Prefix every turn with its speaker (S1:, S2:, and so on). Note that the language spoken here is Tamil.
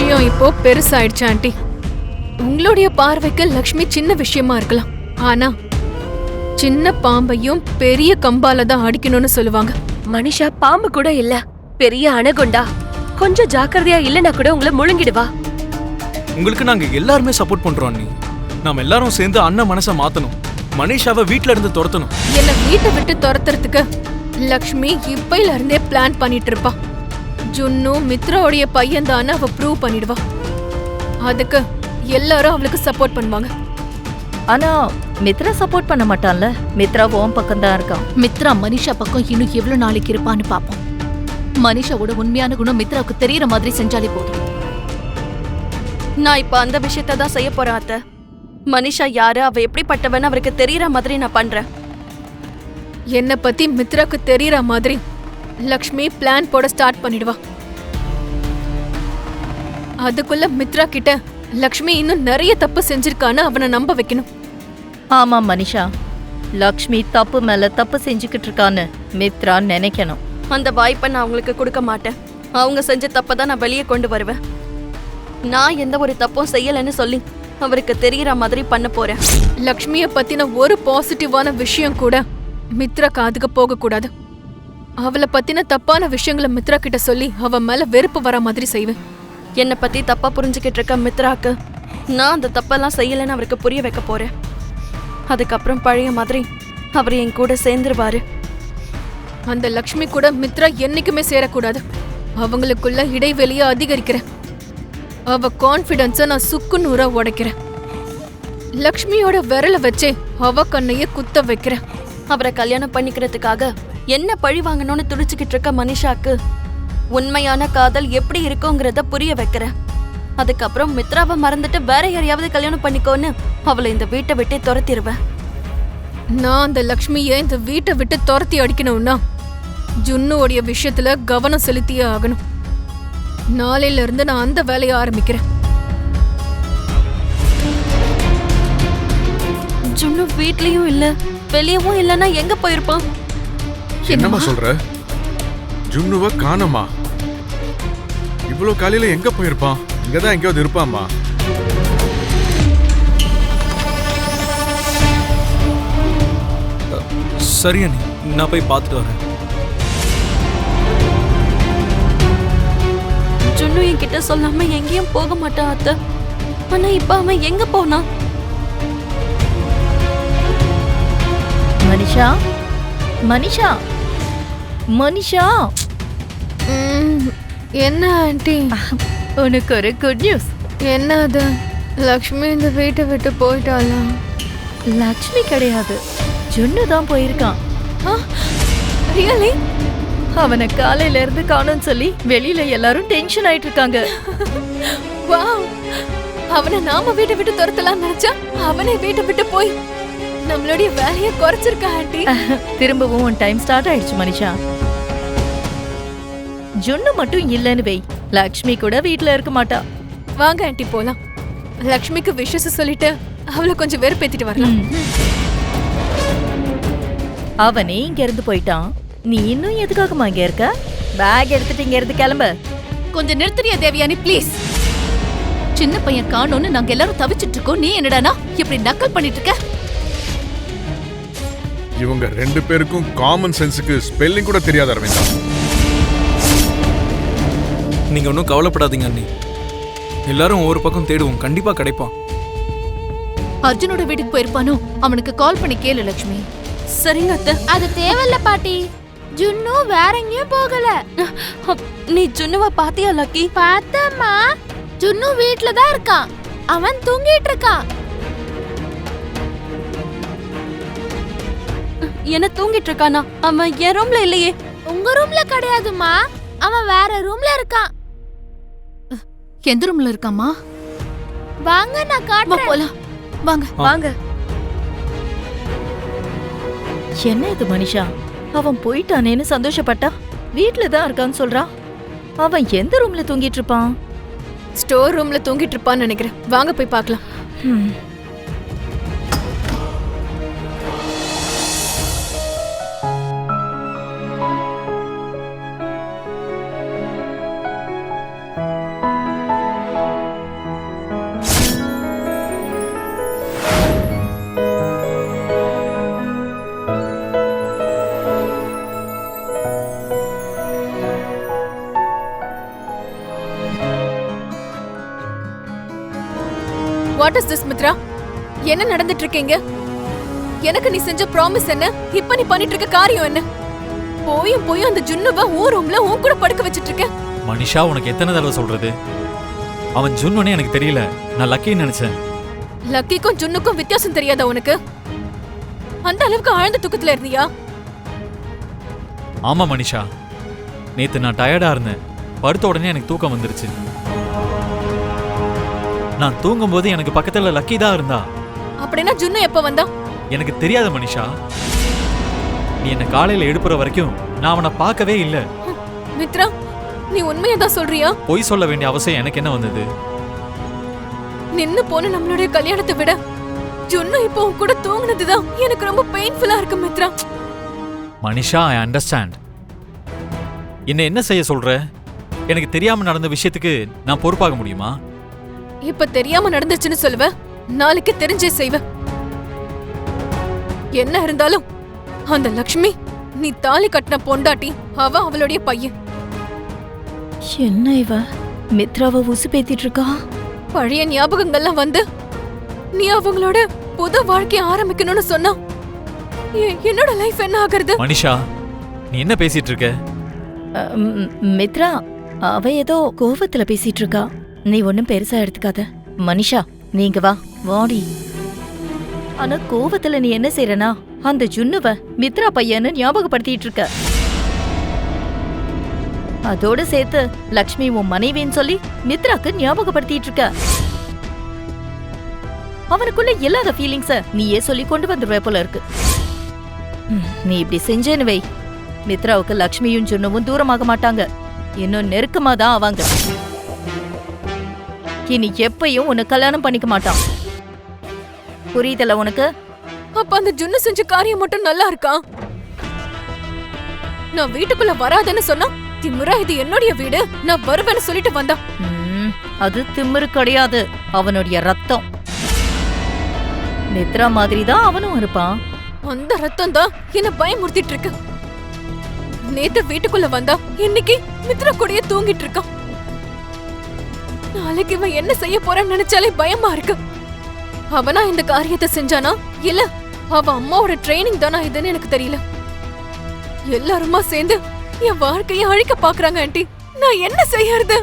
S1: விஷயம் இப்போ பெருசாயிடுச்சு ஆண்டி. உங்களுடைய பார்வைக்கு லக்ஷ்மி சின்ன விஷயமா இருக்கலாம், ஆனா சின்ன பாம்பையும் பெரிய கம்பால தான் அடிக்கணும்னு சொல்லுவாங்க.
S2: மனிஷா பாம்பு கூட இல்ல, பெரிய அணகுண்டா. கொஞ்சம் ஜாக்கிரதையா இல்லனா கூட உங்களை முழுங்கிடுவா.
S3: உங்களுக்கு நாங்க எல்லாருமே சப்போர்ட் பண்றோம் அண்ணி. நாம எல்லாரும் சேர்ந்து அண்ணன் மனசை மாத்தணும். மனிஷாவை வீட்ல இருந்து துரத்தணும்.
S1: என்ன வீட்டை விட்டு துரத்துறதுக்கு லக்ஷ்மி இப்பையில இருந்தே பிளான் பண்ணிட்டு இருப்பா. ஜுன்னு மித்ராவுடைய பையன் தானே அவ ப்ரூவ் பண்ணிடுவா. அதுக்கு எல்லாரும் அவளுக்கு சப்போர்ட் பண்ணுவாங்க.
S4: ஆனா மித்ரா சப்போர்ட் பண்ண மாட்டான்ல. மித்ரா உன் பக்கம் தான் இருக்கான்.
S5: மித்ரா மனிஷா பக்கம் இன்னும் எவ்வளவு நாளைக்கு இருப்பான்னு பாப்போம். மனிஷாவோட உண்மையான குணம் மித்ராவுக்கு தெரியற மாதிரி செஞ்சாலே போதும்.
S2: நான் இப்ப அந்த விஷயத்த தான் செய்ய போறேன் அத்தை. மனிஷா யாரு, அவ எப்படிப்பட்டவன்னு அவருக்கு தெரியற மாதிரி நான் பண்றேன்.
S1: என்ன பத்தி மித்ராக்கு தெரியற மாதிரி லக்ஷ்மி பிளான் போட ஸ்டார்ட் பண்ணிடுவா. அதுக்குள்ள மித்ரா கிட்ட லக்ஷ்மி இன்னும் நிறைய தப்பு செஞ்சிருக்கான்னு அவனை நம்ப வைக்கணும்.
S4: ஆமா மனிஷா, லக்ஷ்மி தப்பு மேல தப்பு செஞ்சுக்கிட்டு இருக்கான்னு மித்ரா நினைக்கணும்.
S2: அந்த வாய்ப்பை நான் அவங்களுக்கு கொடுக்க மாட்டேன். அவங்க செஞ்ச தப்பை தான் நான் வெளியே கொண்டு வருவேன். நான் எந்த ஒரு தப்பும் செய்யலைன்னு சொல்லி அவருக்கு தெரியற மாதிரி பண்ண போறேன்.
S1: லக்ஷ்மிய பத்தின ஒரு பாசிட்டிவான விஷயம் கூட மித்ரா காதுக்கு போக கூடாது. அவளை பத்தின தப்பான விஷயங்களை மித்ரா கிட்ட சொல்லி அவ மேல வெறுப்பு வர மாதிரி செய்வேன்.
S2: என்னை பத்தி தப்பா புரிஞ்சுக்கிட்டு இருக்க மித்ராக்கு நான் அந்த தப்பெல்லாம் செய்யலைன்னு அவருக்கு புரிய வைக்க போறேன். அதுக்கப்புறம் பழைய மாதிரி அவர் என் கூட சேர்ந்துருவாரு.
S1: அந்த லக்ஷ்மி கூட மித்ரா என்னைக்குமே சேரக்கூடாது. அவங்களுக்குள்ள இடைவெளிய அதிகரிக்கிறேன். அவ கான்ஃபிடன்ஸ நான் சுக்கு நூறா உடைக்கிறேன். லக்ஷ்மியோட விரல வச்சே அவ கண்ணைய குத்த வைக்கிறேன்.
S2: அவரை கல்யாணம் பண்ணிக்கிறதுக்காக என்ன பழி வாங்கணும்னு துடிச்சுக்கிட்டு இருக்க மனிஷாக்கு உண்மையான காதல் எப்படி இருக்குங்கிறத புரிய வைக்கிறேன். அதுக்கப்புறம் மித்ராவை மறந்துட்டு வேற யாரையாவது கல்யாணம் பண்ணிக்கோன்னு அவளை இந்த வீட்டை விட்டே துரத்திடுவேன்.
S1: நான் அந்த லக்ஷ்மிய இந்த வீட்டை விட்டு துரத்தி அடிக்கணும்னா ஜுன்னுவோடைய விஷயத்துல கவனம் செலுத்தியே ஆகணும். நாளையில இருந்து நான் அந்த வேலையை ஆரம்பிக்கிறேன்.
S2: ஜுன்னு வீட்லயும் இல்ல, வெளியவும் இல்லன்னா எங்க போயிருப்பான்?
S6: என்னம்மா சொல்ற? ஜுன்னுவ காணோமா? இவ்வளவு காலையில எங்க போயிருப்பான்? இங்கதான் எங்கேயாவது இருப்பாமா?
S3: சரி அண்ணி, நான் போய் பார்த்துட்டு வரேன்.
S2: ஜுன்னு என்கிட்ட சொல்லாம எங்கேயும் போக மாட்டான் அத்தை. ஆனா இப்ப அவன் எங்க போனான்?
S4: மனிஷா, மனிஷா, மனிஷா.
S1: என்ன ஆண்டி?
S4: உனக்கு ஒரு குட் நியூஸ்.
S1: என்ன அது? லக்ஷ்மி இந்த வீட்டை விட்டு போயிட்டாளா?
S4: லக்ஷ்மி கிடையாது, ஜுன்னு தான் போயிருக்கான்.
S1: ரியலி?
S4: அவனை காலையில இருந்து காணோம்னு சொல்லி வெளியில எல்லாரும் டென்ஷன் ஆயிட்டு இருக்காங்க.
S1: வாவ்! அவனை நாம வீட்டை விட்டு துரத்தலாம் நினைச்சா அவனே வீட்டை விட்டு போய் நம்மளுடைய வேலையை குறைச்சிருக்க ஆண்டி.
S4: திரும்பவும் உன் டைம் ஸ்டார்ட் ஆயிடுச்சு மனிஷா. ஜுன்னு மட்டும் இல்லன்னு வை, லக்ஷ்மி கூட வீட்ல இருக்க மாட்டா.
S1: வாங்க ஆண்டி போலாம். லக்ஷ்மிக்கு விஷஸ் சொல்லிட்டு அவளை கொஞ்சம் வெறுப்பேத்திட்டு வரலாம்.
S4: அவனே இங்க இருந்து போயிட்டான், நீ இன்னும் எதுக்காகமா இங்க இருக்க? பேக் எடுத்துட்டு இங்க இருந்து கிளம்ப.
S5: கொஞ்சம் நிறுத்துறியா தேவயானி ப்ளீஸ்? சின்ன பையன் காணோன்னு நாங்க எல்லாரும் தவிச்சிட்டு இருக்கோம். நீ என்னடானா இப்படி நக்கல் பண்ணிட்டு இருக்க?
S6: இவங்க ரெண்டு பேருக்கும் காமன் சென்ஸுக்கு ஸ்பெல்லிங் கூட தெரியாத அரவிந்தா.
S3: நீங்க ஒன்றும் கவலைப்படாதீங்க அண்ணி. எல்லாரும் ஒவ்வொரு பக்கம் தேடுவோம், கண்டிப்பா கிடைப்பான்.
S5: அர்ஜுனோட வீட்டுக்கு போயிருப்பானோ? அவனுக்கு கால் பண்ணி கேளு லக்ஷ்மி.
S2: சரிங்க அத்தை.
S7: அது தேவையில்ல பாட்டி. ஜுன்னு வேற எங்கேயும் போகல.
S2: நீ ஜுன்னுவ பாத்தியா லக்கி?
S7: பார்த்தம்மா, ஜுன்னு வீட்ல தான் இருக்கான். அவன் தூங்கிட்டு இருக்கான்.
S2: என்ன தூங்கிட்டு இருக்கானா? அவன் என் ரூம்ல இல்லையே.
S7: உங்க ரூம்ல கிடையாதுமா, அவன் வேற ரூம்ல இருக்கான்.
S5: எந்த ரூம்ல இருக்காமா?
S7: வாங்க நான் காட்டுறேன்.
S5: போலாம் வாங்க.
S2: வாங்க.
S4: என்ன இது மனிஷா, அவன் போயிட்டானேன்னு சந்தோஷப்பட்டா வீட்ல தான் இருக்கான்னு சொல்றான். அவன் எந்த ரூம்ல தூங்கிட்டு இருப்பான்?
S1: ஸ்டோர் ரூம்ல தூங்கிட்டு இருப்பான்னு நினைக்கிறேன். வாங்க போய் பார்க்கலாம். What is this Mitra? என்ன நடந்துட்டு இருக்கீங்க? எனக்கு நீ செஞ்ச ப்ராமிஸ் என்ன? இப்ப நீ பண்ணிட்டு இருக்க காரியம் என்ன? போயும் அந்த ஜுன்னுவ உன் ரூம்ல உன் கூட படுக்க வச்சிட்டு இருக்க.
S8: மனிஷா, உனக்கு எத்தனை தடவை சொல்றது? அவன் ஜுன்னுனே எனக்கு தெரியல, நான் லக்கின்னு நினைச்சேன்.
S1: லக்கிக்கும் ஜுன்னுக்கும் வித்தியாசம் தெரியாதா உனக்கு? அந்த அளவுக்கு ஆழ்ந்த தூக்கத்துல இருந்தியா?
S8: ஆமா மனிஷா, நேத்து நான் டயர்டா இருந்தேன். படுத்த உடனே எனக்கு தூக்கம் வந்துருச்சு. நான் தூங்கும்போது எனக்கு பக்கத்துல லக்கி தான் இருந்தா.
S1: அப்படின்னா ஜுன்னு எப்ப வந்தா?
S8: எனக்கு தெரியாத மனிஷா. நீ என்ன காலையில எழுப்புற வரைக்கும் நான் அவனை பார்க்கவே இல்ல.
S1: மித்ரா, நீ உண்மையா தான் சொல்றியா?
S8: பொய் சொல்ல வேண்டிய அவசியம் எனக்கு என்ன வந்தது?
S1: நின்னு போன நம்மளுடைய கல்யாணத்தை விட ஜுன்னு இப்போ உன் கூட தூங்குனதுதான் எனக்கு ரொம்ப பெயின்ஃபுல்லா இருக்கு மித்ரா.
S8: Manisha, I understand. என்ன செய்ய சொல்ற? எனக்கு தெரியாம நடந்த விஷயத்துக்கு நான் பொறுப்பாக முடியுமா?
S1: இப்ப தெரியாம நடந்துச்சுன்னு சொல்லுவ, நாளைக்கு தெரிஞ்சே செய்வ. என்ன இருந்தாலும் அந்த லக்ஷ்மி நீ தாலி கட்டின பொண்டாட்டி, அவளுடைய பையன்.
S4: என்ன இவ மித்ராவை உசு பேத்திட்டு இருக்கா?
S1: பழைய ஞாபகங்கள்லாம் வந்து நீ அவங்களோட புது வாழ்க்கைய ஆரம்பிக்கணும்னு சொன்னா என்னோட லைஃப் என்ன ஆகுறது?
S8: மனிஷா, நீ என்ன பேசிட்டு இருக்க?
S4: மித்ரா, அவ ஏதோ கோவத்துல பேசிட்டு இருக்கா. நீ ஒன்னும் பெருசா எடுத்துக்காத. மனிஷா, நீங்க வா, வாடி. ஆனா கோவத்துல நீ என்ன செய்றனா, அந்த ஜுன்னுவ மித்ரா பையன்னு ஞாபகப்படுத்திட்டு இருக்க. அதோட சேர்த்து லக்ஷ்மி உன் மனைவின்னு சொல்லி மித்ராக்கு ஞாபகப்படுத்திட்டு இருக்க. அவனுக்குள்ள இல்லாத ஃபீலிங்ஸ நீயே சொல்லி கொண்டு வந்துருவே போல இருக்கு. நீ இப்படி செஞ்சேன்னு வை, மித்ராவுக்கு லக்ஷ்மியும் ஜுன்னுவும் தூரமாக மாட்டாங்க, இன்னும் நெருக்கமா தான் ஆவாங்க. இனி எப்பயும் உன்னை கல்யாணம் பண்ணிக்க மாட்டான். புரியுதல உனக்கு?
S1: அப்ப அந்த ஜுன்னு செஞ்ச காரியம் மட்டும் நல்லா இருக்கா? நான் வீட்டுக்குள்ள வராதேன்னு சொன்னா திமிரா இது என்னுடைய வீடு, நான் வருவேன்னு சொல்லிட்டு வந்தா.
S4: அது திமிரு கிடையாது, அவனுடைய ரத்தம். மித்ரா மாதிரி தான் அவனும் இருப்பான்.
S1: அந்த ரத்தம் தான் என்ன பயமுறுத்திட்டு இருக்கு. நேத்து வீட்டுக்குள்ள வந்தா, இன்னைக்கு மித்ரா கூடயே தூங்கிட்டு இருக்கான். நாளைக்கு இவன் என்ன செய்ய போறான்னு நினைச்சாலே பயமா இருக்கு. அவனா இந்த காரியத்தை செஞ்சானா இல்ல அவ அம்மாவோட ட்ரைனிங் தானா இதுன்னு எனக்கு தெரியல. எல்லாருமா சேர்ந்து என் வாழ்க்கையை அழிக்க பாக்குறாங்க ஆண்டி. நான் என்ன செய்யறது?